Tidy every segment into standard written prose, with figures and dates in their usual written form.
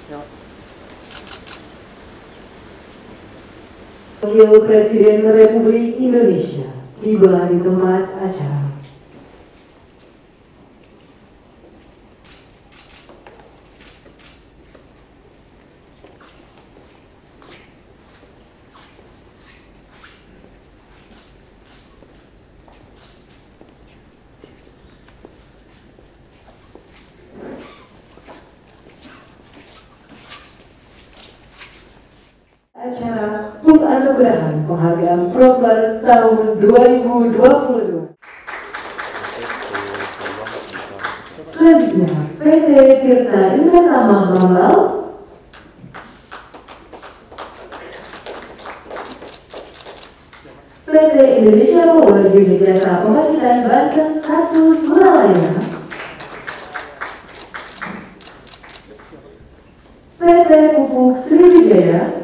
Wakil Presiden Republik Indonesia tiba di tempat acara. Acara penganugerahan penghargaan Proper tahun 2022. Selanjutnya, PT Tirta Investama Bambal, PT Indonesia Power Unit Jasa Pembangkitan Banten 1 Surabaya, PT Pupuk Sriwijaya,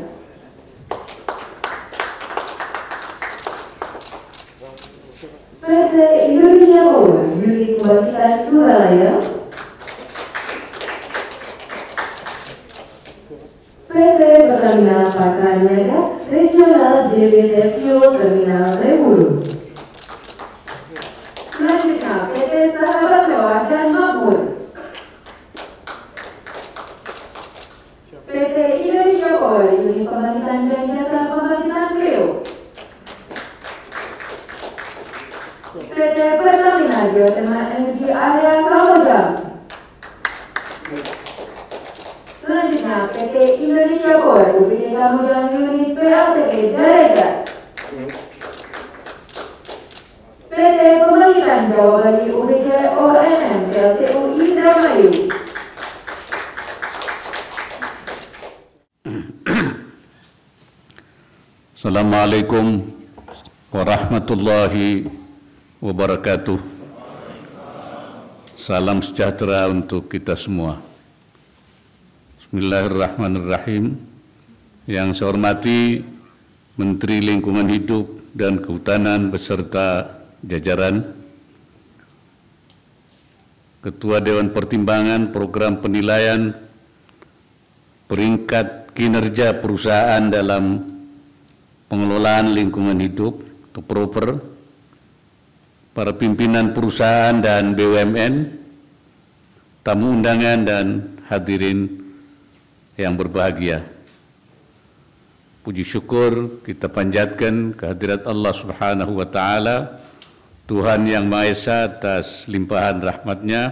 PT Indonesia Power Unit Pembangkitan Surabaya, PT Pertamina Patraniaga Regional JBT Fuel Terminal Rebulu. Selanjutnya PT Sahabat Mewah dan Makmur, PT Indonesia Power Unit Pembangkitan dan Jasa Pembangkitan Priok, PT Pertamina Geothermal Energi Area Kamojang. Selanjutnya PT Indonesia Power UPD Kamojang Unit PLTP Derajat, PT Pembangkitan Jawa Bali UBJ ONM PLTU Indramayu. Assalamualaikum warahmatullahi wabarakatuh. Salam sejahtera untuk kita semua. Bismillahirrahmanirrahim. Yang saya hormati Menteri Lingkungan Hidup dan Kehutanan beserta jajaran, Ketua Dewan Pertimbangan Program Penilaian Peringkat Kinerja Perusahaan dalam Pengelolaan Lingkungan Hidup atau Proper, para pimpinan perusahaan dan BUMN, tamu undangan dan hadirin yang berbahagia. Puji syukur kita panjatkan kehadirat Allah Subhanahu wa Ta'ala, Tuhan Yang Maha Esa, atas limpahan rahmat-Nya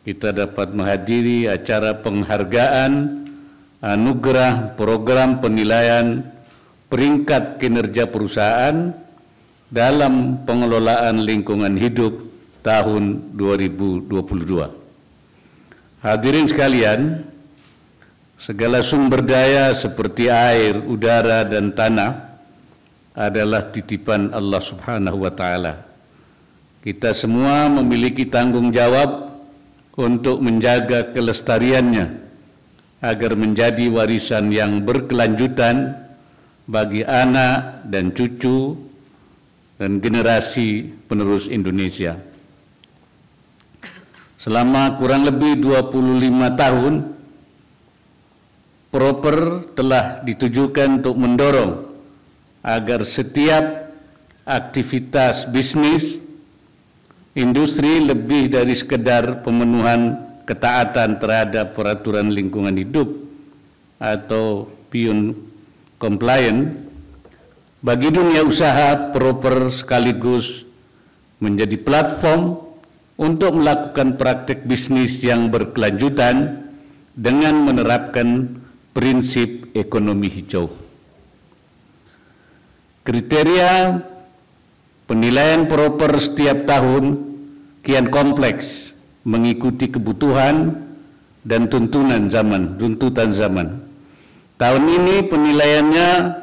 kita dapat menghadiri acara penghargaan anugerah program penilaian peringkat kinerja perusahaan dalam pengelolaan lingkungan hidup tahun 2022. Hadirin sekalian, segala sumber daya seperti air, udara, dan tanah adalah titipan Allah Subhanahu wa Ta'ala. Kita semua memiliki tanggung jawab untuk menjaga kelestariannya agar menjadi warisan yang berkelanjutan bagi anak dan cucu dan generasi penerus Indonesia. Selama kurang lebih 25 tahun, Proper telah ditujukan untuk mendorong agar setiap aktivitas bisnis, industri lebih dari sekedar pemenuhan ketaatan terhadap peraturan lingkungan hidup atau beyond compliant. Bagi dunia usaha, Proper sekaligus menjadi platform untuk melakukan praktik bisnis yang berkelanjutan dengan menerapkan prinsip ekonomi hijau. Kriteria penilaian Proper setiap tahun kian kompleks mengikuti kebutuhan dan tuntutan zaman. Tahun ini penilaiannya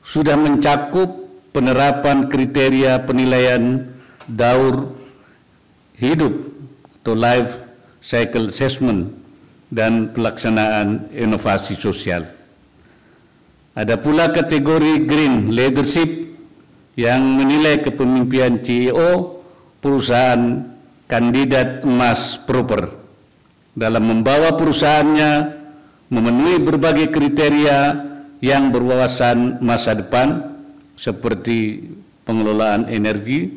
sudah mencakup penerapan kriteria penilaian daur hidup atau life cycle assessment dan pelaksanaan inovasi sosial. Ada pula kategori Green Leadership yang menilai kepemimpinan CEO perusahaan kandidat emas Proper dalam membawa perusahaannya memenuhi berbagai kriteria yang berwawasan masa depan seperti pengelolaan energi,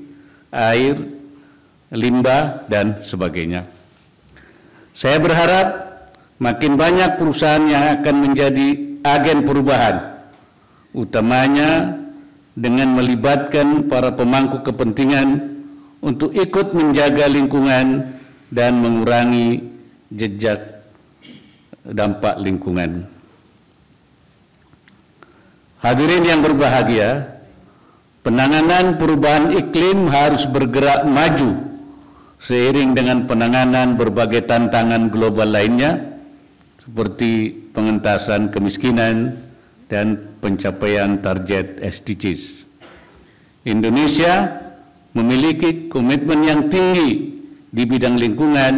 air, limbah, dan sebagainya. Saya berharap makin banyak perusahaan yang akan menjadi agen perubahan, utamanya dengan melibatkan para pemangku kepentingan untuk ikut menjaga lingkungan dan mengurangi jejak dampak lingkungan. Hadirin yang berbahagia, penanganan perubahan iklim harus bergerak maju seiring dengan penanganan berbagai tantangan global lainnya seperti pengentasan kemiskinan dan pencapaian target SDGs. Indonesia memiliki komitmen yang tinggi di bidang lingkungan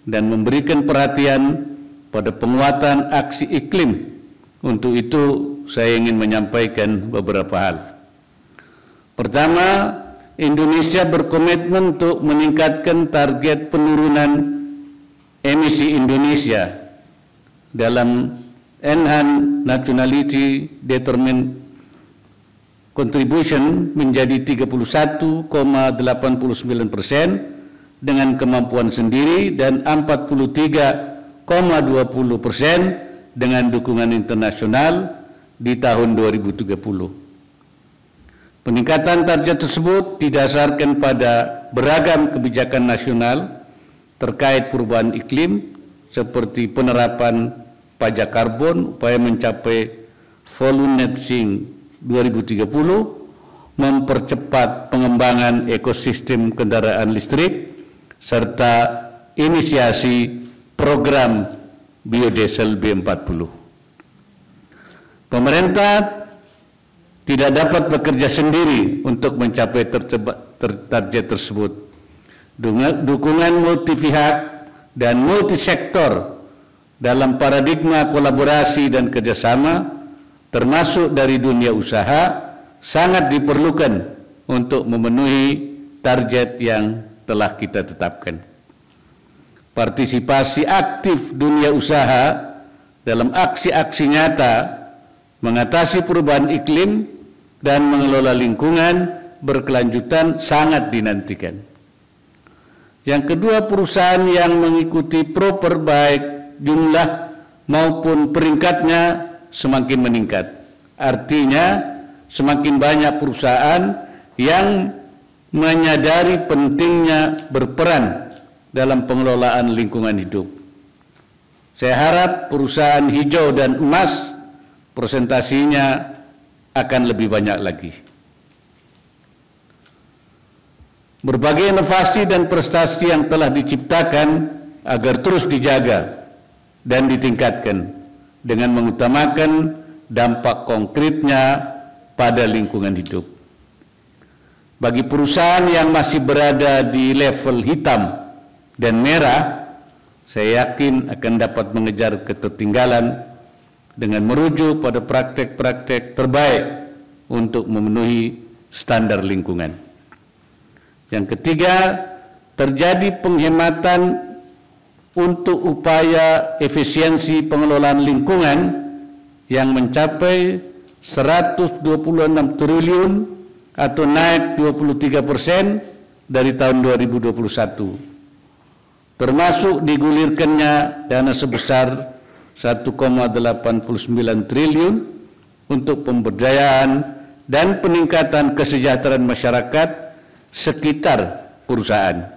dan memberikan perhatian pada penguatan aksi iklim. Untuk itu, saya ingin menyampaikan beberapa hal. Pertama, Indonesia berkomitmen untuk meningkatkan target penurunan emisi Indonesia dalam Enhanced Nationality Determined Contribution menjadi 31,89% dengan kemampuan sendiri dan 43,20% dengan dukungan internasional di tahun 2030. Peningkatan target tersebut didasarkan pada beragam kebijakan nasional terkait perubahan iklim seperti penerapan pajak karbon upaya mencapai volume net sink 2030, mempercepat pengembangan ekosistem kendaraan listrik, serta inisiasi program biodiesel B40. Pemerintah tidak dapat bekerja sendiri untuk mencapai target tersebut. Dukungan multi pihak dan multisektor dalam paradigma kolaborasi dan kerjasama, termasuk dari dunia usaha, sangat diperlukan untuk memenuhi target yang telah kita tetapkan. Partisipasi aktif dunia usaha dalam aksi-aksi nyata mengatasi perubahan iklim dan mengelola lingkungan berkelanjutan sangat dinantikan. Yang kedua, perusahaan yang mengikuti proper baik jumlah maupun peringkatnya semakin meningkat. Artinya semakin banyak perusahaan yang menyadari pentingnya berperan dalam pengelolaan lingkungan hidup. Saya harap perusahaan hijau dan emas presentasinya akan lebih banyak lagi. Berbagai inovasi dan prestasi yang telah diciptakan agar terus dijaga dan ditingkatkan dengan mengutamakan dampak konkretnya pada lingkungan hidup. Bagi perusahaan yang masih berada di level hitam dan merah, saya yakin akan dapat mengejar ketertinggalan dengan merujuk pada praktek-praktek terbaik untuk memenuhi standar lingkungan. Yang ketiga, terjadi penghematan untuk upaya efisiensi pengelolaan lingkungan yang mencapai 126 triliun atau naik 23% dari tahun 2021. Termasuk digulirkannya dana sebesar 1,89 triliun untuk pemberdayaan dan peningkatan kesejahteraan masyarakat sekitar perusahaan.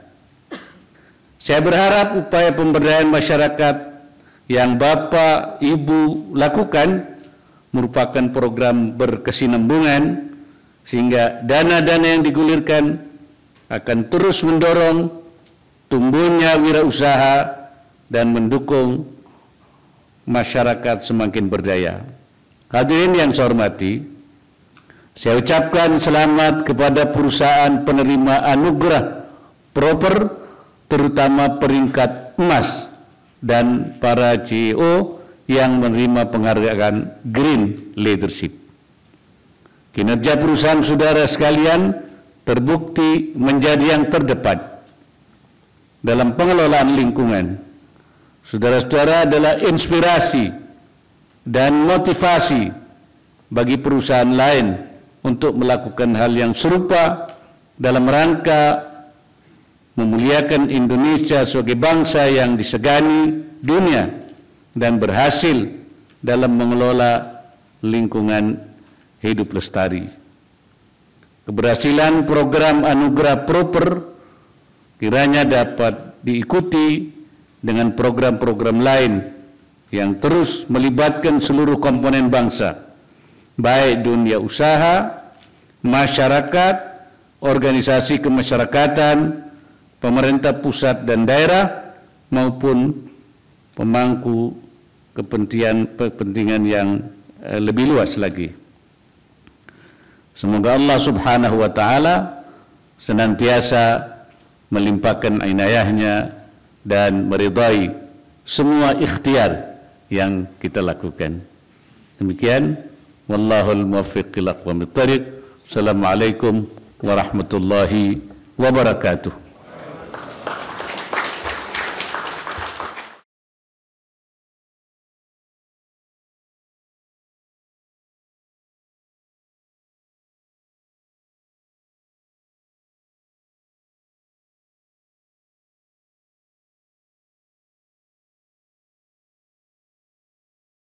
Saya berharap upaya pemberdayaan masyarakat yang Bapak Ibu lakukan merupakan program berkesinambungan sehingga dana-dana yang digulirkan akan terus mendorong tumbuhnya wirausaha dan mendukung masyarakat semakin berdaya. Hadirin yang saya hormati, saya ucapkan selamat kepada perusahaan penerima anugerah proper, terutama peringkat emas, dan para CEO yang menerima penghargaan Green Leadership. Kinerja perusahaan saudara sekalian terbukti menjadi yang terdepan dalam pengelolaan lingkungan. saudara-saudara, adalah inspirasi dan motivasi bagi perusahaan lain untuk melakukan hal yang serupa dalam rangka memuliakan Indonesia sebagai bangsa yang disegani dunia dan berhasil dalam mengelola lingkungan hidup lestari. Keberhasilan program Anugerah Proper kiranya dapat diikuti dengan program-program lain yang terus melibatkan seluruh komponen bangsa, baik dunia usaha, masyarakat, organisasi kemasyarakatan, pemerintah pusat dan daerah, maupun pemangku kepentingan yang lebih luas lagi. Semoga Allah Subhanahu wa Ta'ala senantiasa melimpahkan inayahnya dan meridai semua ikhtiar yang kita lakukan. Demikian, wallahul muwaffiq ila aqwamit thariq. Assalamualaikum warahmatullahi wabarakatuh.